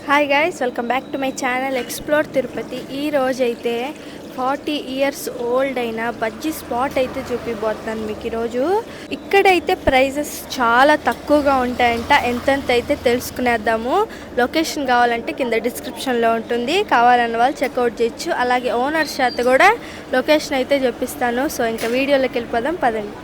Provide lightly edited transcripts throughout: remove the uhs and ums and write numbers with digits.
Hi guys, welcome back to my channel explore Tirupati. ఈ రోజైతే 40 years old అయిన bajji spot అయితే చూపిపోతున్నాను మీకు. ఈరోజు ఇక్కడైతే ప్రైజెస్ చాలా తక్కువగా ఉంటాయంట. ఎంతెంత అయితే తెలుసుకునేద్దాము. లొకేషన్ కావాలంటే కింద డిస్క్రిప్షన్లో ఉంటుంది, కావాలన్న వాళ్ళు చెక్అవుట్ చేయొచ్చు. అలాగే ఓనర్ చేత కూడా లొకేషన్ అయితే చెప్పిస్తాను. సో ఇంకా వీడియోలోకి వెళ్ళిపోదాం పదండి.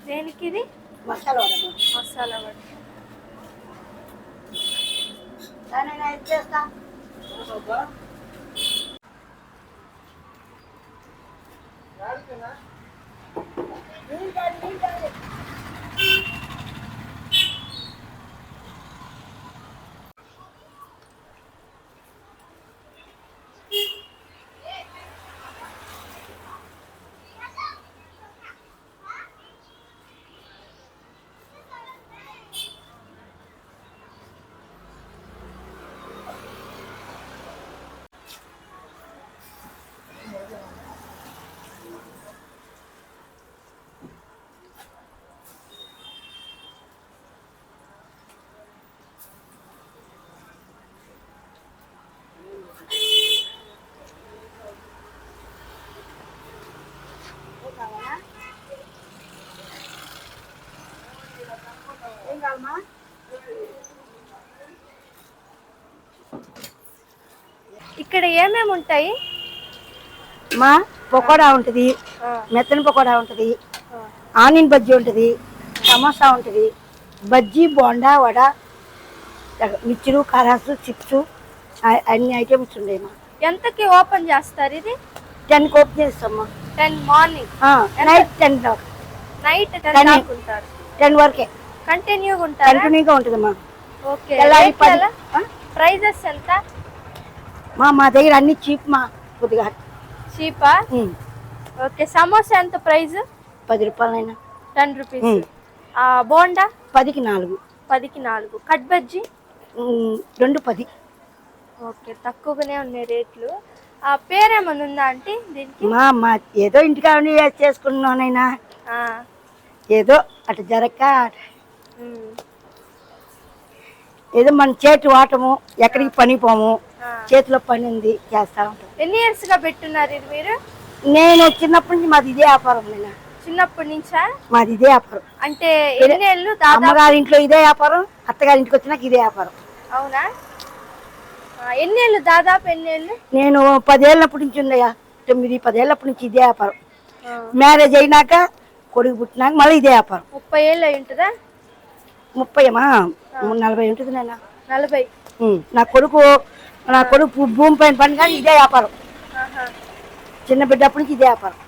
దేనికి ఇది? మసాలా వడ. మసాలా వడ. దానిని చేస్తా. ఇక్కడ ఏమేమి ఉంటాయి? మా పకోడా ఉంటుంది, మెత్తని పకోడా ఉంటుంది, ఆనియన్ బజ్జీ ఉంటుంది, సమోసా ఉంటుంది, బజ్జీ బోండా వడ, మిర్చిలు కారాసు చిప్స్ అన్ని ఐటమ్స్ ఉన్నాయి. మా ఎంతకి ఓపెన్ చేస్తారు ఇది? 10కి ఓపెన్ చేస్తామ్మా. 10 మార్నింగ్, నైట్ 10 దాకా. నైట్ 10 దాకా ఉంటారు. 10 వరకే కంటిన్యూగా ఉంటారు. కంటిన్యూగా ఉంటుందమ్మా. ఓకే. ప్రైజెస్ ఎంత? మా దగ్గర అన్ని చీప్ మా, కొద్దిగా చీపా? ఓకే. సమోసా ఎంత ప్రైస్? 10 రూపాయలైనా. 10 రూపీస్. బోండా 10కి 4. 10కి 4. కట్ బజ్జీ 2 10. ఓకే, తక్కువగానే ఉన్నాయి రేట్లు. పేరేమన్నా ఉందా అంటే దీనికి? మా ఏదో ఇంటికాడ చేసుకున్నానైనా, ఏదో అటు జరక్క ఏదో మన చేతి వాటము, ఎక్కడికి పని పోము, చేతిలో పని ఉంది, చేస్తా ఉంటాం. ఎన్ని ఇయర్స్ గా పెట్టున్నారు ఇది మీరు? నేను చిన్నప్పటి నుంచి మాది ఇదే వ్యాపారం. నేను చిన్నప్పటి నుంచా? మాది ఇదే వ్యాపారం. అంటే ఎన్నేళ్ళు? అమ్మగారి ఇంట్లో ఇదే వ్యాపారం, అత్తగారి ఇంటికి వచ్చినాక ఇదే వ్యాపారం. అవునా? ఎన్నేళ్ళు? దాదాపు ఎన్నేళ్ళు? నేను 10 ఏళ్ళప్పటి నుంచి ఉన్నాయా, 9-10 ఏళ్ళప్పటి నుంచి ఇదే వ్యాపారం. మ్యారేజ్ అయినాక కొడుకు పుట్టినాక మళ్ళీ ఇదే వ్యాపారం. 30 ఏళ్ళు అయి ఉంటుందా? 30 40 ఉంటుంది నాన్న. 40. నా కొడుకు భూమి పైన పని, కానీ ఇదే వ్యాపారం. చిన్న బిడ్డప్పటి నుంచి ఇదే వ్యాపారం.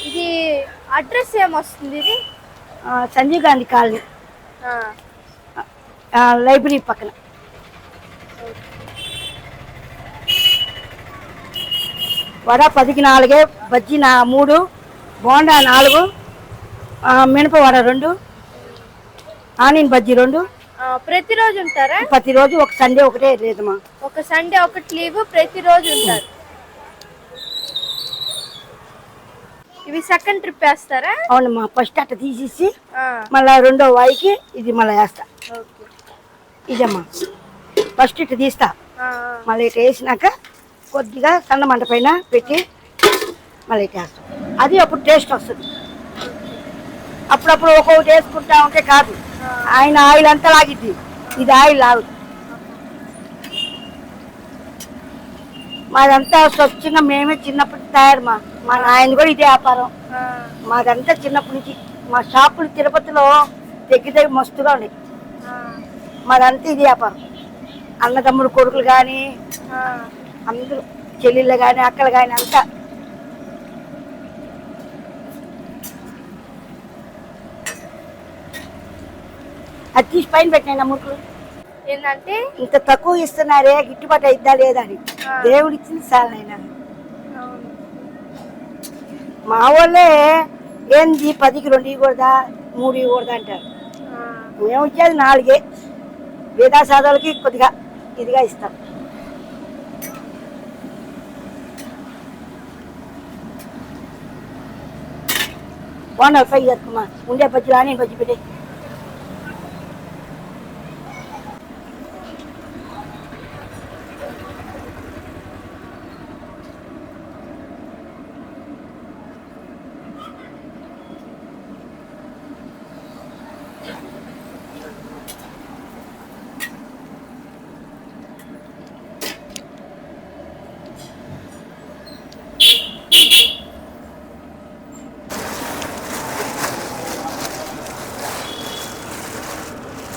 ఇది అడ్రస్ ఏమొస్తుంది? ఇది సంజీవ్ గాంధీ కాలనీ, లైబ్రరీ పక్కన. వడ 10కి 4, బజ్జీ 3, బోండా 4, మినప వడ 2, ఆనియన్ బజ్జీ 2, ప్రతిరోజు ఉంటారా? ప్రతిరోజు ఒక సండే ఒకటే లేదమ్మా. ఒక సండే ఒకటి లీవ్, ప్రతిరోజు ఉంటారు. ఇవి సెకండ్ ట్రిప్ వేస్తారా? అవునమ్మా, ఫస్ట్ అట్ట తీసేసి మళ్ళా రెండో వాయికి ఇది మళ్ళీ వేస్తా. ఇదమ్మా ఫస్ట్ ఇట్లా తీస్తా, మళ్ళీ ఇట్లా వేసినాక కొద్దిగా సన్న మంట పైన పెట్టి మళ్ళీ ఇట్లా వేస్తాం. అది అప్పుడు టేస్ట్ వస్తుంది. అప్పుడప్పుడు ఒక్కొక్కటి వేసుకుంటా ఉంటే కాదు, ఆయన ఆయిల్ అంతా లాగిద్ది, ఇది ఆయిల్ లాగుతుంది. మాదంతా స్వచ్ఛంగా మేమే చిన్నప్పటి తయారు. మా నాయన కూడా ఇదే వ్యాపారం. మాదంతా చిన్నప్పటి నుంచి. మా షాపులు తిరుపతిలో దగ్గర మస్తుగా ఉన్నాయి. మాదంతా ఇది వ్యాపారం. అన్నదమ్ముడు కొడుకులు కానీ అందరూ, చెల్లెళ్ళు కానీ అక్కలు కానీ అంతా. అది తీసి పైన పెట్టినా మురుకులు ఏంటంటే ఇంత తక్కువ ఇస్తున్నారే, గిట్టుబాటు అయిద్దా లేదా అని. దేవుడు ఇచ్చింది సార్లైనా. మా వాళ్ళే ఏంది 10కి 2 ఇవ్వకూడదా 3 ఇవ్వకూడదా అంటారు. మేము ఇచ్చేది 4. వేదా సాధాలకి కొద్దిగా ఇదిగా ఇస్తాం. బాగున్నా పై చేస్తామా, ఉండే బజ్జీలు అని బజ్జి పెట్టే.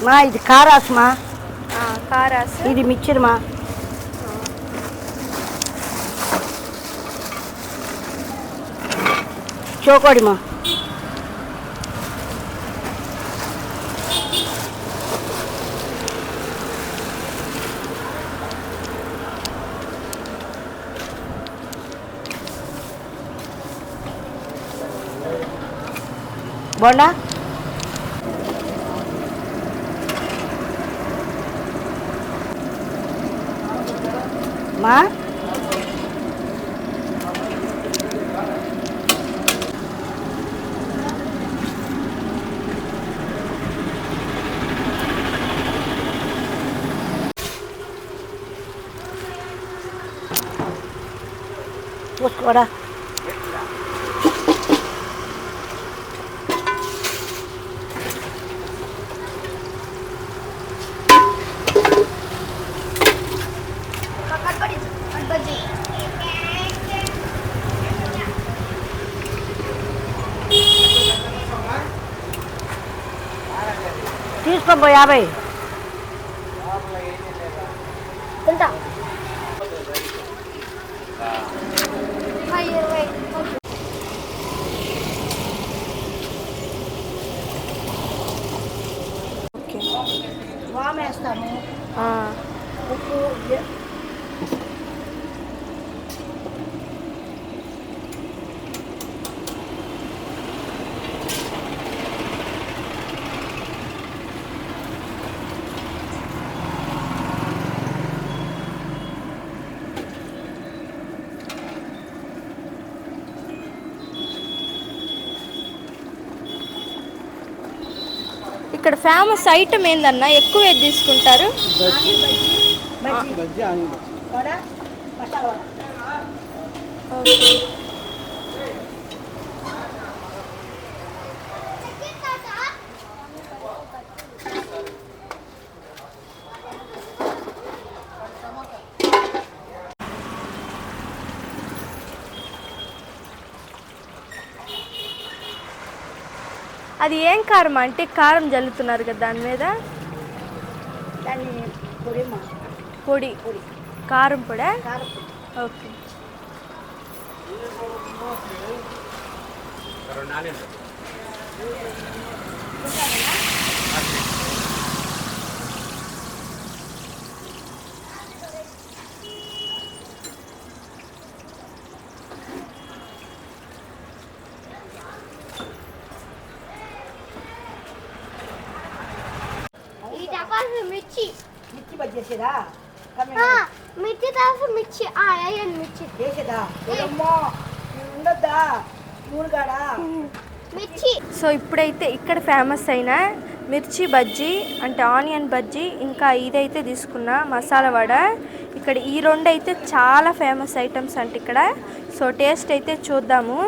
మా ఇది కారాస్ మా, కారాస్. ఇది మిక్చర్ మా. చోకోడి మా. బోండా మా. పోసుకోరా. తీసుకోబో 50. తింటా. వామేస్తాము, ఉప్పు. ఇక్కడ ఫేమస్ ఐటమ్ ఏందన్నా, ఎక్కువ ఏది తీసుకుంటారు? అది ఏం కారం అంటే? కారం జల్లుతున్నారు కదా దాని మీద. పొడి, కారం పొడా? ఓకే. మిర్చి మిర్చి బజ్జీ చేసేదా మిర్చి తర్వాత మిర్చి వేయండి మిర్చి చేసేదా అమ్మో ఉండొద్దా నూనె కాడా మిర్చి. సో ఇప్పుడైతే ఇక్కడ ఫేమస్ అయిన మిర్చి బజ్జీ అంటే ఆనియన్ బజ్జీ, ఇంకా ఇదైతే తీసుకున్న మసాలా వడ. ఇక్కడ ఈ రెండు అయితే చాలా ఫేమస్ ఐటమ్స్ అంటే ఇక్కడ. సో టేస్ట్ అయితే చూద్దాము.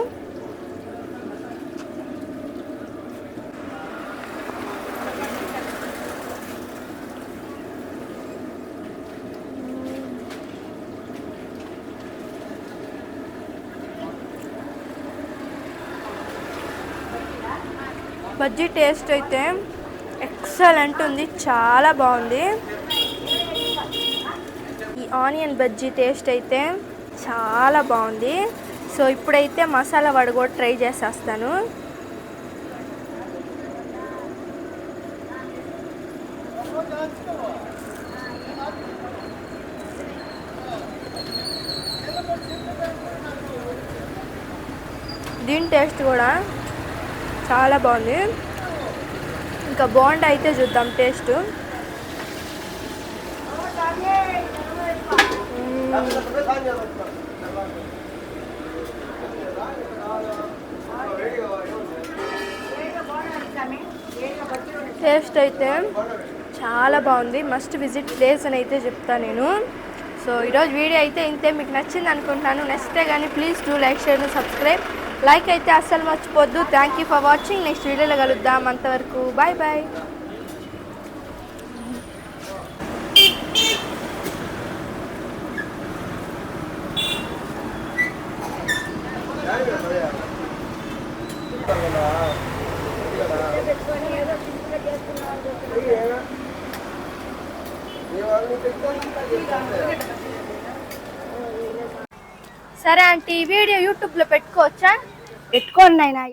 బజ్జీ టేస్ట్ అయితే ఎక్సలెంట్ ఉంది, చాలా బాగుంది. ఈ ఆనియన్ బజ్జీ టేస్ట్ అయితే చాలా బాగుంది. సో ఇప్పుడైతే మసాలా వడ కూడా ట్రై చేసేస్తాను. దీని టేస్ట్ కూడా చాలా బాగుంది. ఇంకా బోండా అయితే చూద్దాం టేస్ట్. టేస్ట్ అయితే చాలా బాగుంది. మస్ట్ విజిట్ ప్లేస్ అని అయితే చెప్తాను నేను. సో ఈరోజు వీడియో అయితే ఇంతే. మీకు నచ్చింది అనుకుంటున్నాను. నచ్చితే కానీ please do like, share, subscribe. Like అయితే అస్సలు మర్చిపోద్దు. Thank you for watching. Next వీడియోలో కలుద్దాం. అంతవరకు బాయ్ బాయ్. సరే ఆంటీ, వీడియో యూట్యూబ్లో పెట్టుకోవచ్చా? పెట్టుకోండి నాయనా.